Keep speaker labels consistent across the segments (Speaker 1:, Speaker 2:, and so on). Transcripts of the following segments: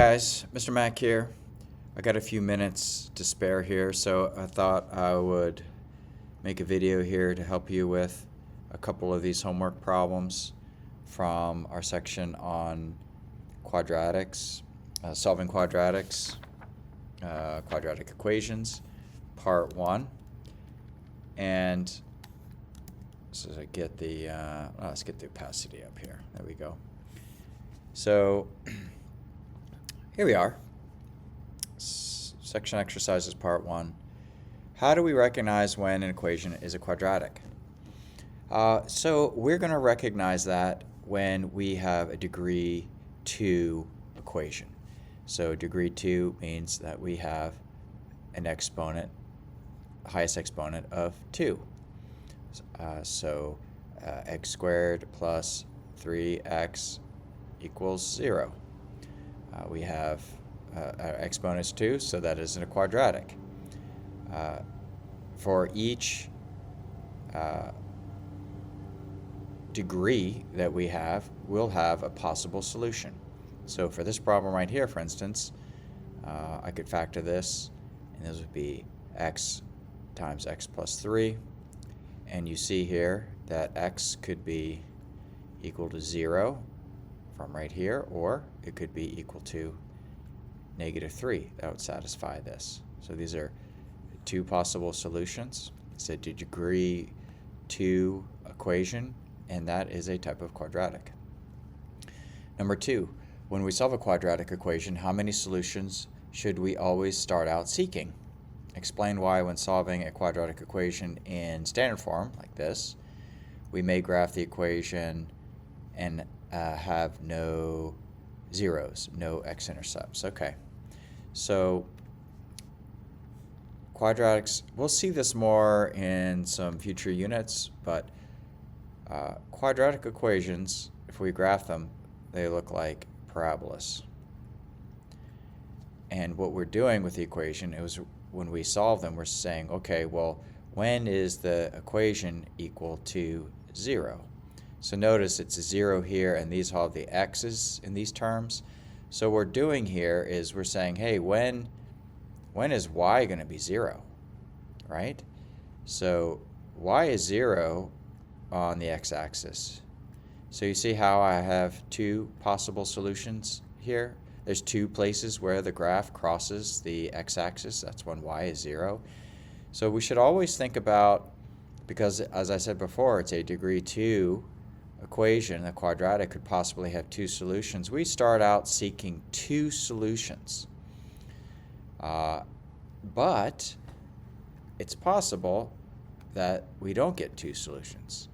Speaker 1: guys, Mr. Mac here. I got a few minutes to spare here, so I thought I would make a video here to help you with a couple of these homework problems from our section on quadratics, solving quadratics, quadratic equations, part 1. And so to get the, let's get the opacity up here. There we go. So here we are. Section exercises part 1. How do we recognize when an equation is a quadratic? So we're going to recognize that when we have a degree 2 equation. So degree 2 means that we have an exponent, highest exponent of 2. X squared plus 3x equals 0. We have our exponent is 2, so that isn't a quadratic. For each degree that we have, we'll have a possible solution. So for this problem right here, for instance, I could factor this, and this would be x times x plus 3. And you see here that x could be equal to 0 from right here, or it could be equal to -3. That would satisfy this. So these are two possible solutions. It's a degree 2 equation, and that is a type of quadratic. Number 2, when we solve a quadratic equation, how many solutions should we always start out seeking? Explain why when solving a quadratic equation in standard form, like this, we may graph the equation and have no zeros, no x-intercepts. Okay, so quadratics, we'll see this more in some future units, but quadratic equations, if we graph them, they look like parabolas. And what we're doing with the equation is when we solve them, we're saying, okay, well, when is the equation equal to 0? So notice it's a 0 here, and these all have the x's in these terms. So what we're doing here is we're saying, hey, when is y going to be 0, right? So y is 0 on the x-axis. So you see how I have two possible solutions here? There's two places where the graph crosses the x-axis. That's when y is 0. So we should always think about, because as I said before, it's a degree 2 equation, a quadratic could possibly have two solutions. We start out seeking two solutions. But it's possible that we don't get two solutions.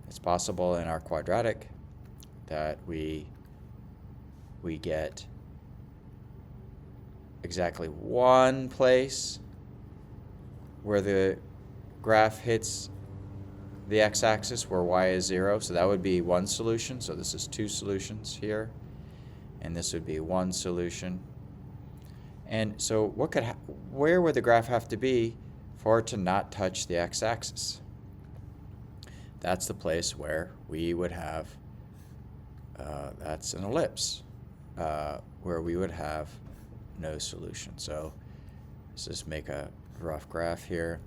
Speaker 1: It's possible in our quadratic that we get exactly one place where the graph hits the x-axis where y is 0, so that would be one solution. So this is two solutions here, and this would be one solution. And so where would the graph have to be for it to not touch the x-axis? That's the place where we would have, that's an ellipse, where we would have no solution. So let's just make a rough graph here.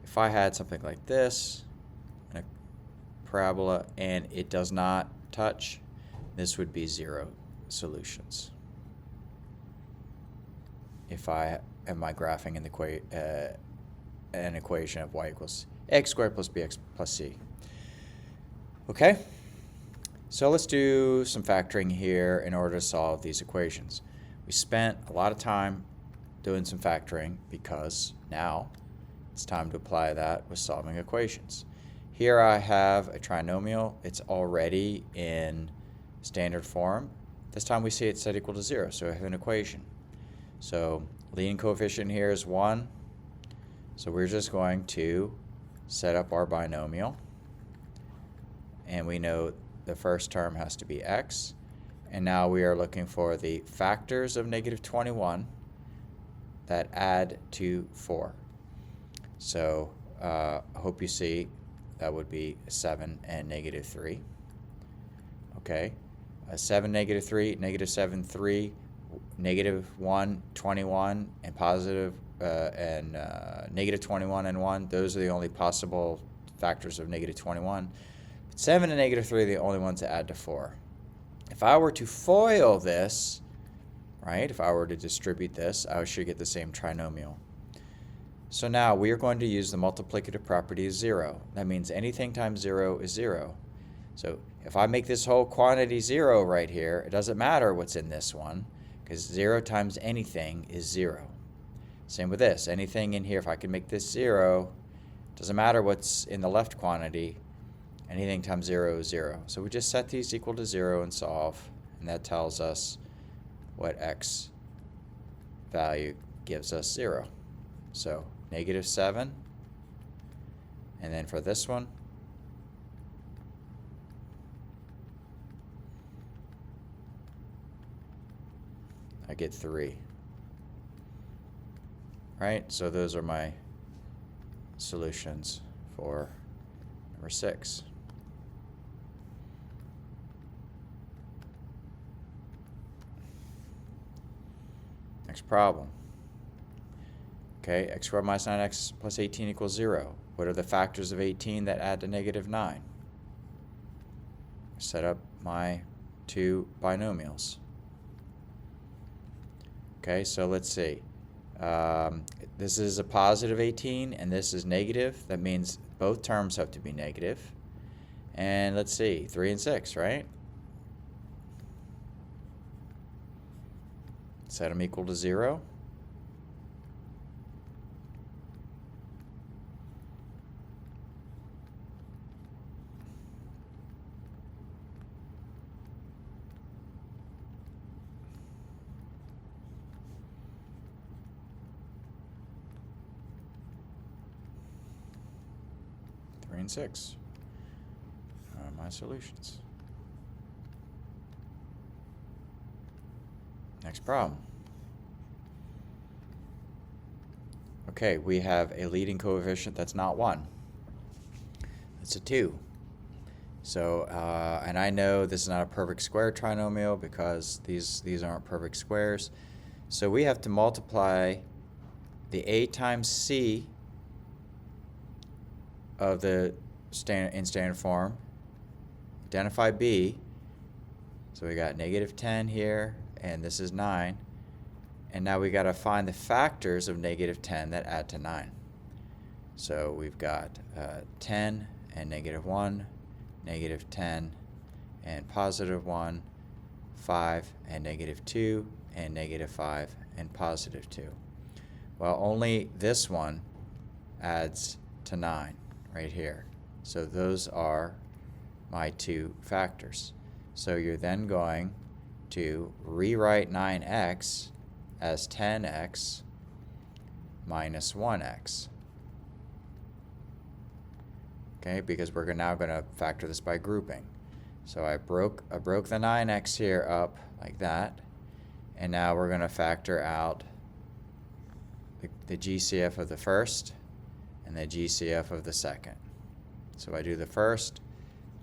Speaker 1: If I had something like this, and a parabola, and it does not touch, this would be 0 solutions. If I am graphing an equation of y equals x squared plus bx plus c. Okay, so let's do some factoring here in order to solve these equations. We spent a lot of time doing some factoring because now it's time to apply that with solving equations. Here I have a trinomial. It's already in standard form. This time we see it's set equal to 0, so I have an equation. So leading coefficient here is 1. So we're just going to set up our binomial. And we know the first term has to be x. And now we are looking for the factors of -21 that add to 4. So I hope you see that would be 7 and -3. Okay, 7, -3, -7, 3. -1, 21, and positive negative 21 and 1. Those are the only possible factors of negative 21. But 7 and negative 3 are the only ones that add to 4. If I were to FOIL this, right, if I were to distribute this, I should get the same trinomial. So now we are going to use the multiplicative property of 0. That means anything times 0 is 0. So if I make this whole quantity 0 right here, it doesn't matter what's in this one, because 0 times anything is 0. Same with this. Anything in here, if I can make this 0, doesn't matter what's in the left quantity, anything times 0 is 0. So we just set these equal to 0 and solve, and that tells us what x value gives us 0. So -7, and then for this one, I get 3. Right, so those are my solutions for number 6. Next problem. Okay, x squared minus 9x plus 18 equals 0. What are the factors of 18 that add to -9? Set up my two binomials. Okay, so let's see. This is a positive 18 and this is negative. That means both terms have to be negative. And let's see, 3 and 6, right? Set them equal to 0. And 6 are my solutions. Next problem. Okay, we have a leading coefficient that's not 1. It's a 2. So, and I know this is not a perfect square trinomial because these aren't perfect squares. So we have to multiply the a times c of the standard form, identify b, so we got -10 here, and this is 9, and now we got to find the factors of -10 that add to 9. So we've got 10 and -1, -10 and +1, 5 and -2, and -5 and +2. Well, only this one adds to 9. Right here. So those are my two factors. So you're then going to rewrite 9x as 10x minus 1x. Okay, because we're now going to factor this by grouping. So I broke the 9x here up like that, and now we're going to factor out the GCF of the first and the GCF of the second. So I do the first,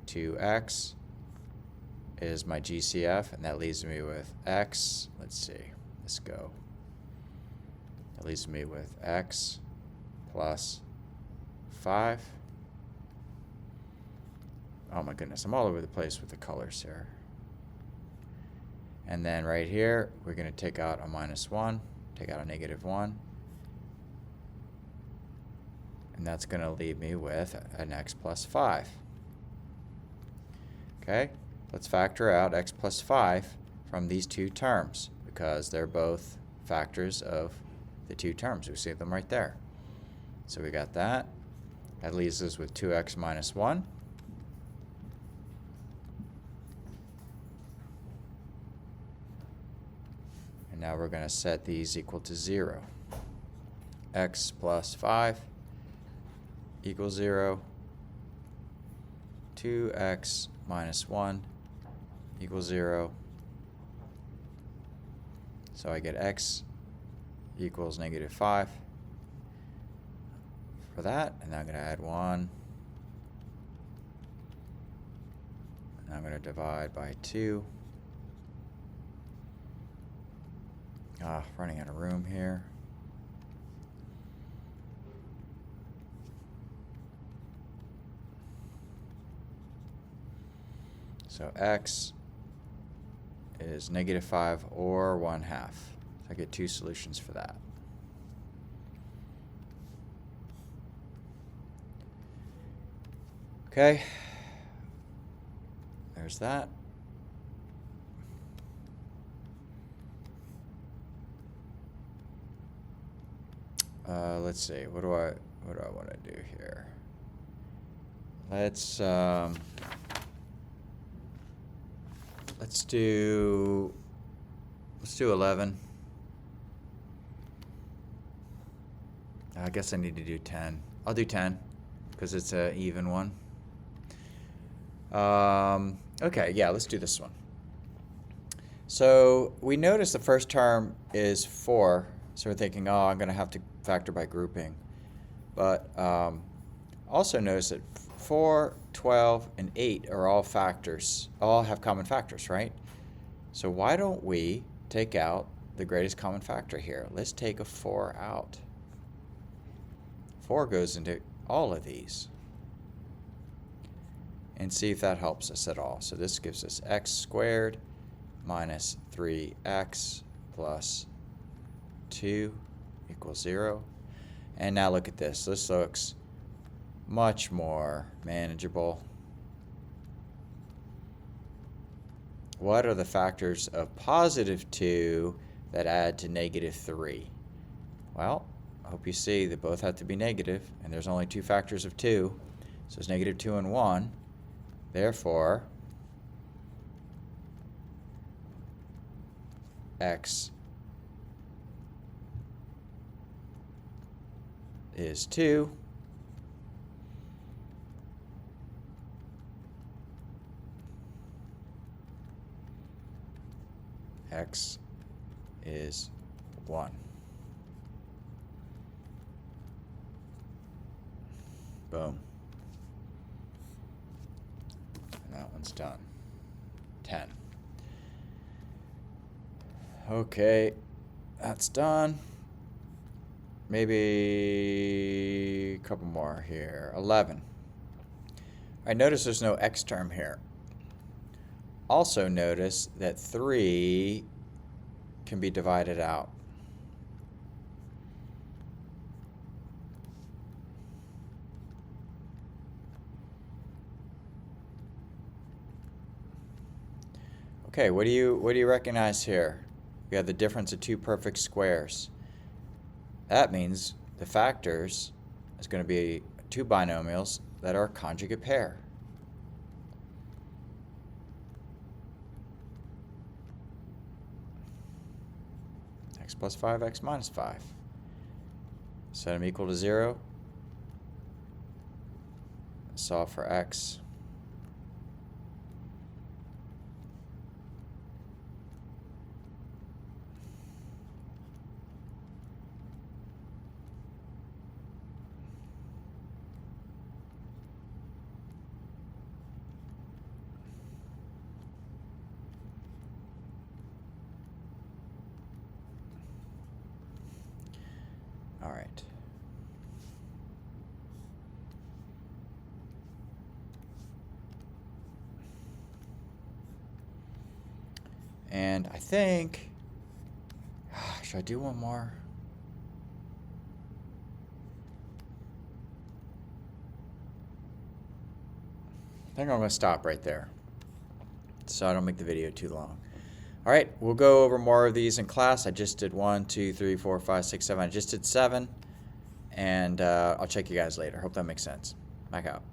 Speaker 1: 2x is my GCF, and that leaves me with x, let's see, let's go. That leaves me with x plus 5. Oh my goodness, I'm all over the place with the colors here. And then right here, we're going to take out a -1, take out a -1. And that's going to leave me with an x plus 5. Okay, let's factor out x plus 5 from these two terms because they're both factors of the two terms. We see them right there. So we got that. That leaves us with 2x minus 1. And now we're going to set these equal to 0. X plus 5 equals 0. 2x minus 1 equals 0. So I get x equals -5 for that. And I'm going to add 1. And I'm going to divide by 2. Running out of room here. So x is -5 or 1/2. So I get two solutions for that. Okay, there's that. Let's see. What do I want to do here? Let's do 11. I guess I need to do 10. I'll do 10 because it's an even one. Okay, yeah, let's do this one. So we notice the first term is 4, so we're thinking, oh, I'm going to have to factor by grouping. But also notice that 4, 12, and 8 are all factors, all have common factors, right? So why don't we take out the greatest common factor here? Let's take a 4 out. 4 goes into all of these. And see if that helps us at all. So this gives us x squared minus 3x plus 2 equals 0. And now look at this. This looks much more manageable. What are the factors of +2 that add to -3? Well, I hope you see they both have to be negative, and there's only 2 factors of 2. So it's -2 and 1. Therefore, x is 2. X is 1. Boom. And that one's done. 10. Okay, that's done. Maybe a couple more here. 11. I notice there's no x term here. Also notice that 3 can be divided out. Okay, what do you recognize here? We have the difference of 2 perfect squares. That means the factors is going to be 2 binomials that are a conjugate pair. X plus 5, x minus 5. Set them equal to 0. Solve for x. All right. And I think, should I do one more? I think I'm going to stop right there so I don't make the video too long. All right, we'll go over more of these in class. I just did 1, 2, 3, 4, 5, 6, 7. I just did 7. And I'll check you guys later. Hope that makes sense. Back out.